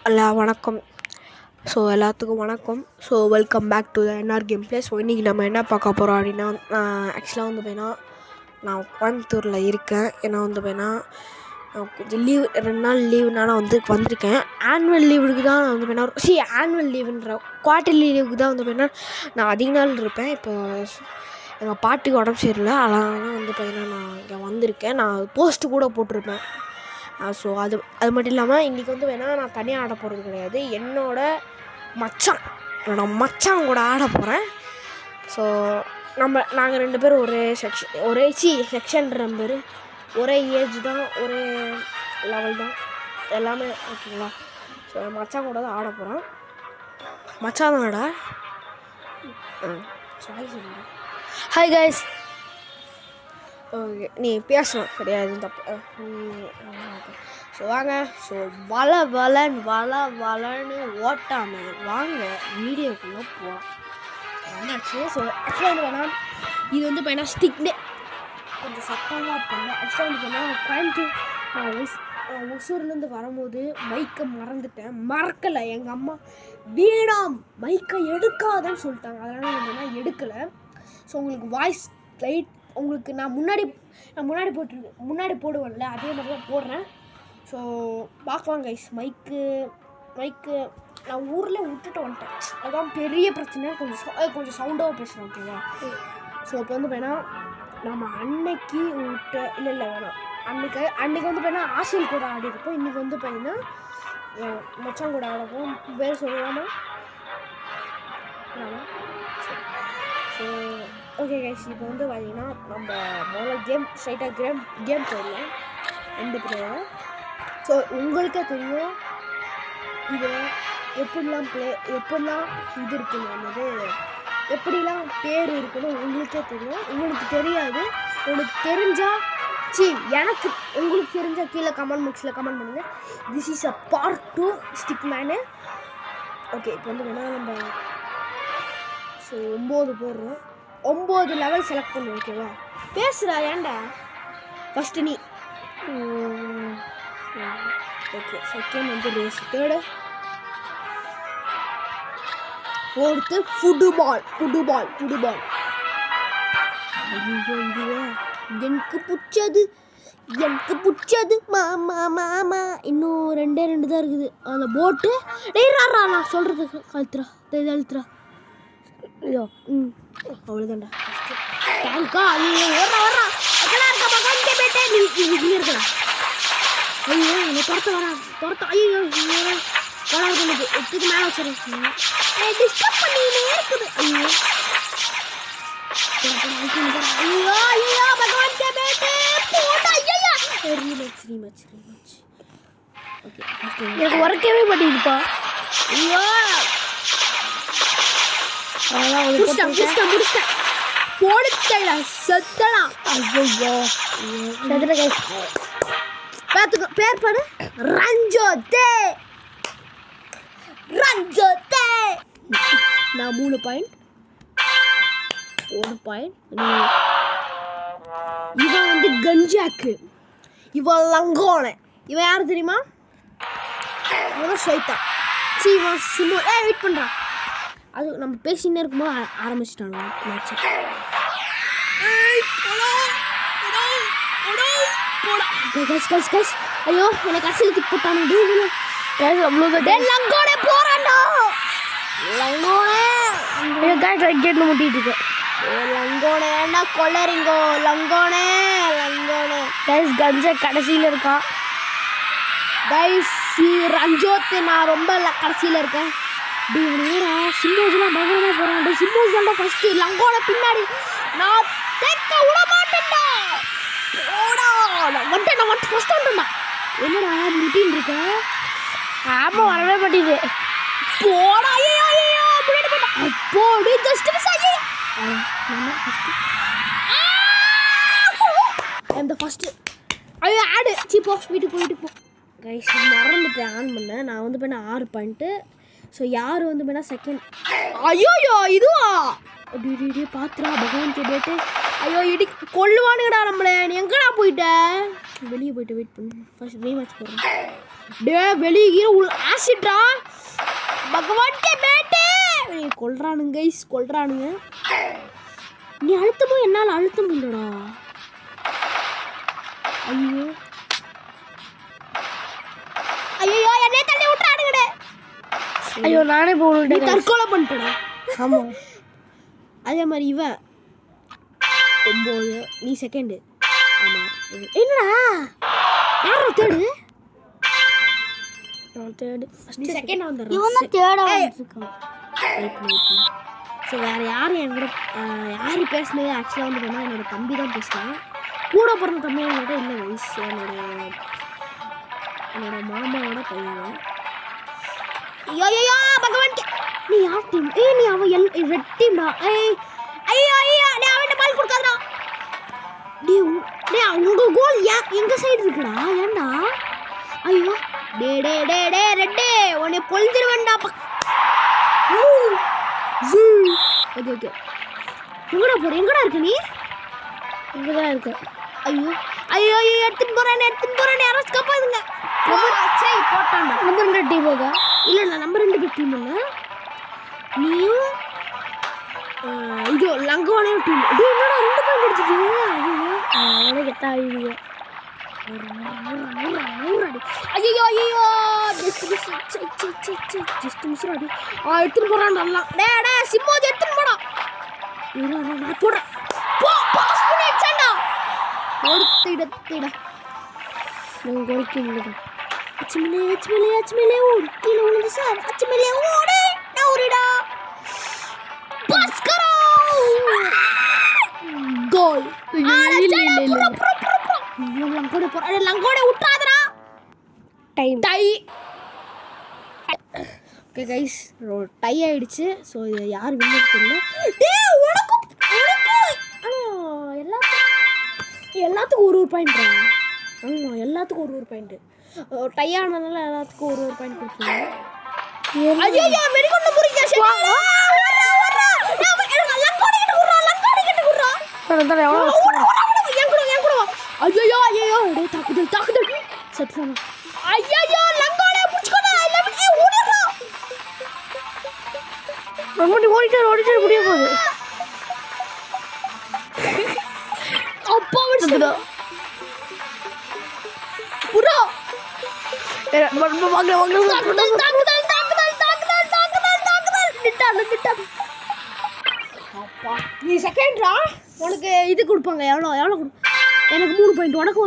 வணக்கம். ஸோ எல்லாத்துக்கும் வணக்கம். So welcome back to the NR game play. So இன்றைக்கி நம்ம என்ன பார்க்க போகிறோம் அப்படின்னா, ஆக்சுவலாக வந்து பார்த்தீங்கன்னா நான் கோயம்புத்தூரில் இருக்கேன். ஏன்னா வந்து பார்த்தீங்கன்னா கொஞ்சம் லீவ் 2 நாள் லீவுனால வந்திருக்கேன். ஆனுவல் லீவுக்கு தான் வந்து பார்த்தீங்கன்னா ஆனுவல் லீவுன்ற குவார்ட்டர்லி லீவுக்கு தான் வந்து பார்த்தீங்கன்னா நான் அதிக நாள் இருப்பேன். இப்போ எங்கள் பாட்டிக்கு உடம்பு சரியில்லை, அதனால தான் வந்து பார்த்தீங்கன்னா நான் இங்கே வந்திருக்கேன். நான் போஸ்ட்டு கூட போட்டிருப்பேன். ஸோ அது மட்டும் இல்லாமல் இன்றைக்கி வந்து வேணால் நான் தனியாக ஆட போகிறது கிடையாது. என்னோடய மச்சான் கூட ஆட போகிறேன். ஸோ நாங்கள் 2 பேரும் ஒரே செக்ஷன்ற பேர், ஒரே ஏஜ் தான், ஒரே லெவல் தான், எல்லாமே ஓகேங்களா. ஸோ மச்சான் கூட தான் ஆட போகிறேன். மச்சான் தானடா. சாரி சொல்லுங்க. Hi guys. ஓகே, நீ பேசணும் கிடையாது, தப்பு. ஸோ வாங்க. ஸோ வளன்னு ஓட்டாமல் வாங்க வீடியோக்குள்ளே போகலாம். என்னாச்சு? ஸோ ஆக்சுவலாக வந்து வேணால் இது வந்து பார்த்தீங்கன்னா ஸ்டிக்னே கொஞ்சம் சத்தமாக பண்ணல. ஆக்சுவலாக வந்து பார்த்தீங்கன்னா கோயம்புத்தூர் நான் ஒசூர்லேருந்து வரும்போது மைக்கை மறக்கலை. எங்கள் அம்மா வீணாம் மைக்கை எடுக்காதன்னு சொல்லிட்டாங்க, அதனால் என்னென்னா எடுக்கலை. ஸோ உங்களுக்கு வாய்ஸ் லைட் உங்களுக்கு நான் முன்னாடி போடுவேன்ல, அதே மாதிரி தான் போடுறேன். ஸோ பார்க்கலாம் கைஸ். மைக்கு நான் ஊரில் விட்டுட்டு வந்துட்டேன், அதுதான் பெரிய பிரச்சனை. கொஞ்சம் சவுண்டாக பேசுகிறேன், ஓகேவா. ஸோ இப்போ வந்து பார்த்தீங்கன்னா நம்ம அன்னைக்கு இல்லை வேணாம், அன்னைக்கு வந்து பார்த்தீங்கன்னா ஆசிரியர் கூட ஆடி இருப்போம். இன்றைக்கி வந்து பார்த்தீங்கன்னா மச்சான் கூட ஆடப்போம். பேர் சொல்லலாமா? ஸோ ஓகே கைஸ், இப்போ வந்து பார்த்தீங்கன்னா நம்ம முதல்ல ஸ்ட்ரைட்டாக கேம் போடலாம் 2 பேரும். ஸோ உங்களுக்கே தெரியும் இதில் எப்படிலாம் இது இருக்கணும், என்னது எப்படிலாம் பேர் இருக்கணும் உங்களுக்கே தெரியும். உங்களுக்கு தெரியாது, உங்களுக்கு தெரிஞ்சால் உங்களுக்கு தெரிஞ்சால் கீழே கமெண்ட் பாக்ஸில் கமெண்ட் பண்ணுங்கள். This is a part 2 stick menu. Okay, இப்போ வந்து வேணால் நம்ம ஸோ 9 போடுறோம். 9 லெவல் செலக்ட் பண்ணு, ஓகேவா. பேசுகிறா ஏன்டா ஃபஸ்ட்டு நீ. ஓகே, செகண்ட் வந்து ரேஸ், தேர்டு, ஃபோர்த்து ஃபுட்பால். ஐயோ, இதுவா எனக்கு பிடிச்சது மாமா. இன்னும் 2 தான் இருக்குது. அந்த போட்டு நான் சொல்கிறது கழுத்துறா. ஐயோ அவ்வளோதான்டா. டேங்கா ஐயோ ஓடுறா இருக்கா. ஐயோ என்னை துரத்த ஐயோ கொண்டாடுறது எத்துக்கு மேலே வச்சுருக்கேன். டிஸ்டர்ப் பண்ணினே இருக்குது. ஐயோ பகவான் கே பேட்டே போடா. ஐயா ரீமேட்ச் ஓகே, எனக்கு உரைக்கவே மாட்டேங்குதுப்பா. ஐயோ முடிச்சிட்டேன் போடுத்தடா செத்தடா. ஐயோ செத்துட கைஸ். பேர் பாடு ரஞ்சோதே. நான் 3 பாயிண்ட் 1 பாயிண்ட். இவன் வந்து கஞ்சாக்கு, இவன் லங்கோனே. இவன் யாரு தெரியுமா? இவன் ஸ்வைத்தா. இவன் சிமோ. வெயிட் பண்ணுறான். அது நம்ம பேசினே இருக்கும்போது ஆரம்பிச்சிட்டாங்க மேட்ச். ஐயோ என்னை கடைசியில் திக் போட்டானுங்க. லங்கோனே போறான்டா. கேட்ல முட்டிட்டு இருக்கு. லங்கோனே என்ன கொள்ளறீங்கோ? லங்கோனே கைஸ் கஞ்சா கடைசியில் இருக்கான். கைஸ் ரஞ்சோத்து நான் ரொம்ப கடைசியில் இருக்கேன். சிம்மோஸ்லாம் பயங்கரமா போறான். சிம்மோஸ் தான் ஃபர்ஸ்ட், லங்கோட பின்னாடி. நான் தேக்க விட மாட்டேன்டா. போடா நான் ஃபர்ஸ்ட் வந்துடா. என்னடா முட்டின்னு இருக்க? ஆமா வரவே மாட்டேங்குது. போடா. ஐயோ முன்னாடி போட்டா. போடு ஜஸ்ட் மிஸ். ஐயோ அந்த ஃபர்ஸ்ட். ஐயோ ஆடு சீப்போ வீட்டுக்கு போ. கைஸ் மறந்துட்டேன் ஆன் பண்ண. நான் வந்து பண்ண 6 பாயிண்ட்டு. ஸோ யார் வந்து பண்ணால் செகண்ட். ஐயோ இதுவா? அப்படி பாத்திரா பகவான் கே பேட்டு. ஐயோ இடி கொல்லுவானுங்கடா நம்மள. நீ எங்கடா போயிட்ட? வெளியே போயிட்டு வெயிட் பண்ணு. ஃபர்ஸ்ட் ரீமேட்ச் போடுறேன். டே வெளியே ஆசிட்ரா பகவான் கே பேட்டே. கொல்றானுங்க கைஸ், கொல்றானுங்க. நீ அழுத்தமோ என்னால் அழுத்த முடியலடா. ஐயோ ஐயோ என்னே தள்ளி விட்டுறானுங்கடே. ஐயோ நானே போடுறேன். தற்கொலை பண்ணிட்டடா. ஆமா அதே மாதிரி இவன் 9 நீ செகண்டு. ஆமா என்னடா யாரோ தேடு. நான் தேடு நீ செகண்ட் வந்துடுற. இவன் தான் தேட வந்துருக்கான். ஸோ வேறு யார் என் கூட யார் பேசுனது ஆக்சுவலாக வந்து பார்த்தா என்னோடய தம்பி தான் பேசினேன். கூட பிறந்த தம்பி என்கிட்ட இல்லை வயசு. என்னோட மாமாவோட பையன். ஐயோ பகவான் நீ யார் டீம்? நீ அவன் ரெட் டீம்டா. ஐயோ நீ அவன்கிட்ட பால் கொடுக்காதடா. உங்க கோல் எங்க சைடு இருக்குடா. ஏன்டா? ஐயோ டே ரெட்டே உன்னை பொழுதுருவேன்டா. ஓகே ஓகே எங்கடா போற? எங்கடா இருக்க நீ? இங்கதான் இருக்க. ஐயோ ஐயோ எடுத்துட்டு போறேன் யாராச்சும் காப்பாதுங்க. சரி போட்டான்டா. நம்பர் 2 டீம் போக இல்லை நம்பர் 2 டீம் இல்லை. நீயும் இது லங்கோனையும் டீம். என்னடா 2 பாயிண்ட் எடுத்துட்டீங்க? அவனுக்கு எத்தா ஆகிடுங்க. ஐயோ ஜஸ்ட் மிஸ் அடி. எடுத்துட்டு போறான் நல்லா. டே சிம்மோஜ் எடுத்துட்டு போடா. நான் போடுறேன். பாஸ் பண்ணி அடிச்சான்டா. ஓடித்திட நான் கோலிக்கு அச்சுமிலே ஓடு. கீழே விழுந்து சார். அச்சுமிலே ஓடு. நான் ஓடிடா. பாஸ் கரோ. கோல். லங்கோட விட்டாதடா. டை. ஓகே கைஸ் டை ஆயிடுச்சு. ஸோ இது யார் வின்னர் தெரியல. எல்லாத்துக்கும் ஒரு பாயிண்ட்ரா. ஆமாம் எல்லாத்துக்கும் ஒரு பாயிண்ட். டை ஆனதுனால எல்லாத்துக்கும் ஒரு பாயிண்ட் கொடுத்துருங்க. ஐயோ வெடிக்கொண்டு புரிஞ்சா ஐயோ தாக்குதல் செத்து. ஐயோ லங்கோட புடிச்சுக்கோடா. ஓடிடா. ரொம்ப ஓடிட்டார் முடிய போகுது. அப்பா விடுடா. புரோ நீ செகண்ட்ரா. உனக்கு இது கொடுப்பாங்க. எவ்வளோ எனக்கு 3 பாயிண்ட். உனக்கு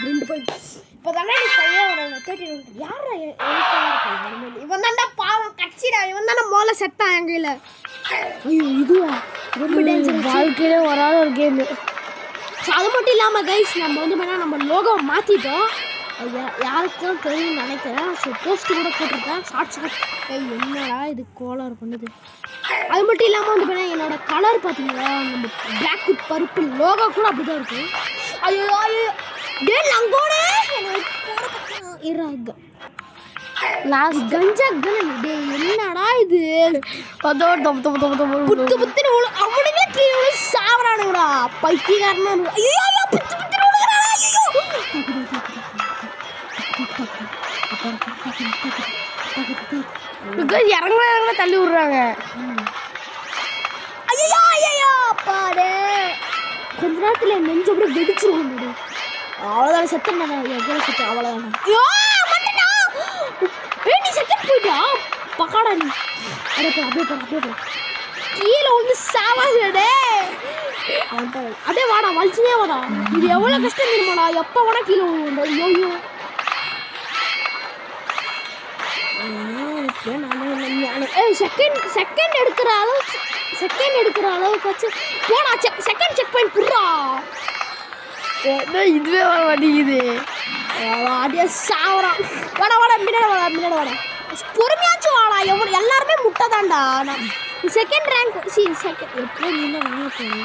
2 பாயிண்ட். இப்போ தானே நீ பையன் ஒரு 13 யாரா இவன் தான்டா பாவம் கட்சிடா. இவன் தானே மோல செட்டான் என் கையில். ஐயோ இதுவா ரொம்ப டேஞ்சர். வாழ்க்கையிலே வராத ஒரு கேமு. ஸோ அது மட்டும் இல்லாமல் கைஸ் நம்ம வந்து பார்த்தா நம்ம லோகோவை மாற்றிட்டோம். யாருக்கும் தெரியும்னு நினைக்கிறேன். ஸோ போஸ்ட் கூட போட்டிருக்கேன். ஷார்ட்ஸ் கூட. என்னடா இது கோளாறு பண்ணுது. அது மட்டும் இல்லாமல் வந்து பார்த்தா என்னோட கலர் பார்த்தீங்களா நம்ம பிளாக் வித் பருப்பு லோகோ கூட அப்படி தான் இருக்கும். ஐயோ டே லங்கோடே இராக லாஸ்ட் கஞ்சா கனே. என்னடா இது புத்துன்னு அவனுங்களே கீழே சாவறானுங்கடா. பைத்தியக்காரனா. ஐயோ புத்துன்னு விழுகிறாடா. இறங்க தள்ளி விடுறாங்க. ஐயோ பாரு கொஞ்ச நேரத்துல நெஞ்ச கூட வெடிச்சிருவாங்க. அவ்வளோதான் செத்துனா எவ்வளோ செத்து அவ்வளோதான். நீ செகண்ட் போயிட்டா பக்காடா நீ. அப்படியே போற கீழே வந்து சாவாதே. அப்படியே வாடா வலிச்சுனே வாடா. இது எவ்வளோ கஷ்டம் தெரியுமாடா. எப்போ வேணா கீழே விழுவோம். ஐயோ செகண்ட் எடுக்கிற அளவுக்கு வச்சு போடா. செகண்ட் செக் பாயிண்ட் புடுறா. இதுவே வர மாட்டேங்குது. அப்படியே சாவறான். வாடா முன்னாடி வாடா. பொறுமையாச்சும் வாடா. எல்லாருமே முட்டை தான்டா. செகண்ட் ரேங்க் செகண்ட் எப்போ நீ தான் வாங்க போகிறேன்.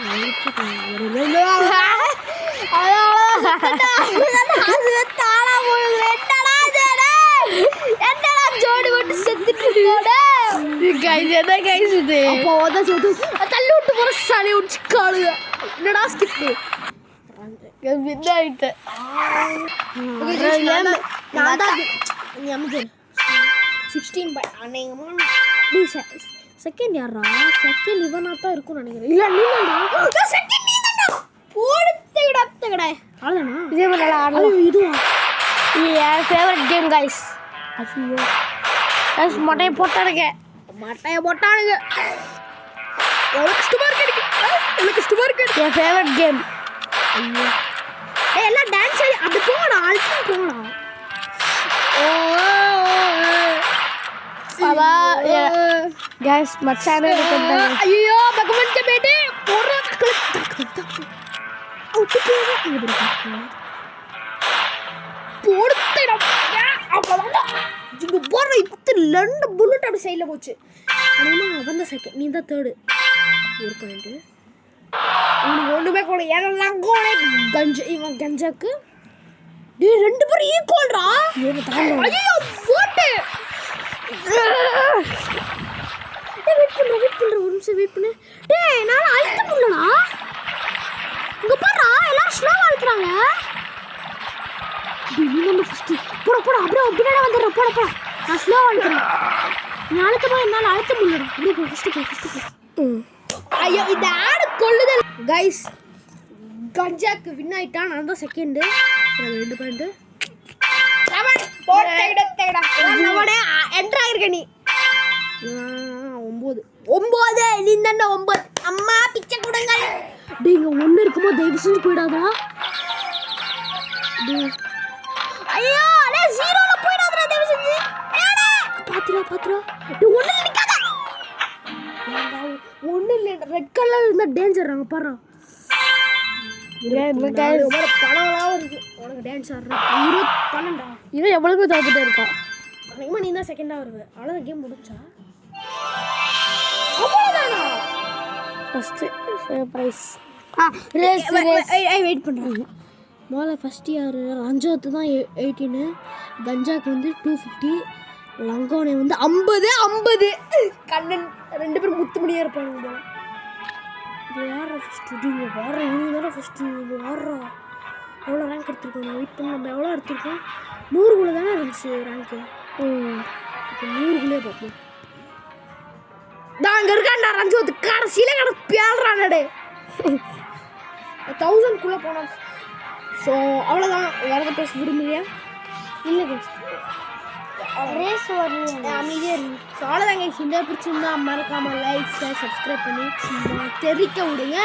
என்னடா ஜோடி போட்டு செத்துட்டு கைஸ் என்ன கைஸ் இது? அப்போ தள்ளி விட்டு போகிற சளி விட்டு காடுங்க. என்னடா ஸ்கிப் வின் ஆயிட்டேன். நான் தான் நீ அமைச்சர் 16 பை அநேகமாக நீ செகண்ட் யாரா செகண்ட் இவனா தான் இருக்கும்னு நினைக்கிறேன். இல்லை நீ தான்டா செகண்ட் நீ தான்டா போடுத்தேடா அவ்வளோதானா இதே மாதிரி நல்லா ஆடலாம். இதுவா என் ஃபேவரட் கேம் கைஸ். ஐயோ கைஸ் மட்டையை போட்டானுங்க. எவ்வளோ கஷ்டமா இருக்கு எவ்வளோ கஷ்டமா இருக்கு. என் ஃபேவரட் கேம். ஐயோ எல்லாம் டான்ஸ் ஆடி அப்படி போங்கடா அழுத்தி போங்கடா. பாபா கைஸ் மச்சானே கொண்டாங்க. ஐயோ பகவான் के बेटे போறா போடுத்தேடா அவ்வளோதான். இங்க போடுற இப்போ 2 புல்லட் அப்படி சைடில் போச்சு. ஆனால் அவன் தான் செகண்ட் நீ தான் தேர்டு. ஒரு பாயிண்ட்டு உனக்கு ஒன்றுமே கூட ஏனெல்லாம் கோலே கஞ்சா இவன் கஞ்சாக்கு டே 2 பேரும் ஈக்குவல்ரா. ஐயோ போட்டு வெயிட் பண்ணுற ஒரு நிமிஷம் வெயிட் பண்ணு. டே என்னால் அழுத்த முடியலடா. இங்கே பாடுறா எல்லாரும் ஸ்லோவாக அழுத்துறாங்க. நீ நம்ம ஃபஸ்ட்டு போட அப்படியே பின்னாடி வந்துடுற போட நான் ஸ்லோவாக அழுத்துறேன். நீ அழுத்தமா என்னால் அழுத்த முடியலடா. அப்படியே போ ஃபஸ்ட்டு போ. ஐயோ இந்த ஆடு கொள்ளுதல் கைஸ். கஞ்சாக்கு வின் ஆயிட்டான். நான் தான் செகண்டு. 2 பாயிண்ட் என்ட்ராயிருக்க நீ 9 நீ தானே 9. அம்மா பிச்சை கொடுங்க. இங்க 1 இருக்குமோ தயவு செஞ்சு போயிடாதா. ஐயோ அடே 0ல போயிடாதடா தயவு செஞ்சு. பாத்துடா நீ 1ல நிக்காத. ஒன்றும் இல்லை ரெட் கலர் இருந்தால் டேஞ்சர் நாங்கள் பாடுறோம். பணம்லாம் இருக்கு உனக்கு டான்ஸ் ஆடுறேன் 12 இன்னும் எவ்வளோ தோத்துட்டே இருக்கா. அன்றைக்குமா நீ தான் செகண்டாக வருவேன். அவ்வளோதான் கேம் முடிச்சா அவ்வளோதானா ஃபஸ்ட்டு ப்ரைஸ். வெயிட் பண்ணுறாங்க. முதல்ல ஃபஸ்ட் யார் ரஞ்சாத்து தான் 18, கஞ்சாக்கு வந்து 250, லங்கோனை வந்து 50 கண்ணன் 2 பேரும் முத்துமணியாக இருப்பானுங்க போல. இது யாரா ஃபஸ்ட்டு இவங்க வாடுற இவங்க தானே ஃபஸ்ட்டு இவங்க வாடுறா. எவ்வளோ ரேங்க் எடுத்துருக்கோம் வெயிட் பண்ணி நம்ம எவ்வளோ எடுத்துருக்கோம் 100குள்ளே தானே இருந்துச்சு ரேங்க்கு. இப்போ 100குள்ளே பார்ப்போம். நான் அங்கே இருக்கான்டா ரஞ்சாத்து கடைசியில் கடை பேடுறானடே 1000குள்ளே போனோம். ஸோ அவ்வளோதான். வேறு பேச விரும்பலையா? இல்லை ரேஸ் அமைதியாக இருக்கு. ஸோ அவ்வளோதாங்க. இந்த பிடிச்சிருந்தா மறக்காமல் லைக் ஷேர் சப்ஸ்கிரைப் பண்ணி தெரிவிக்க விடுங்க.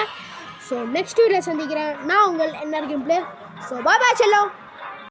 ஸோ நெக்ஸ்ட் வீடியோ சந்திக்கிறேன். நான் உங்கள் NR Gameplay. ஸோ பாய் செல்லம்.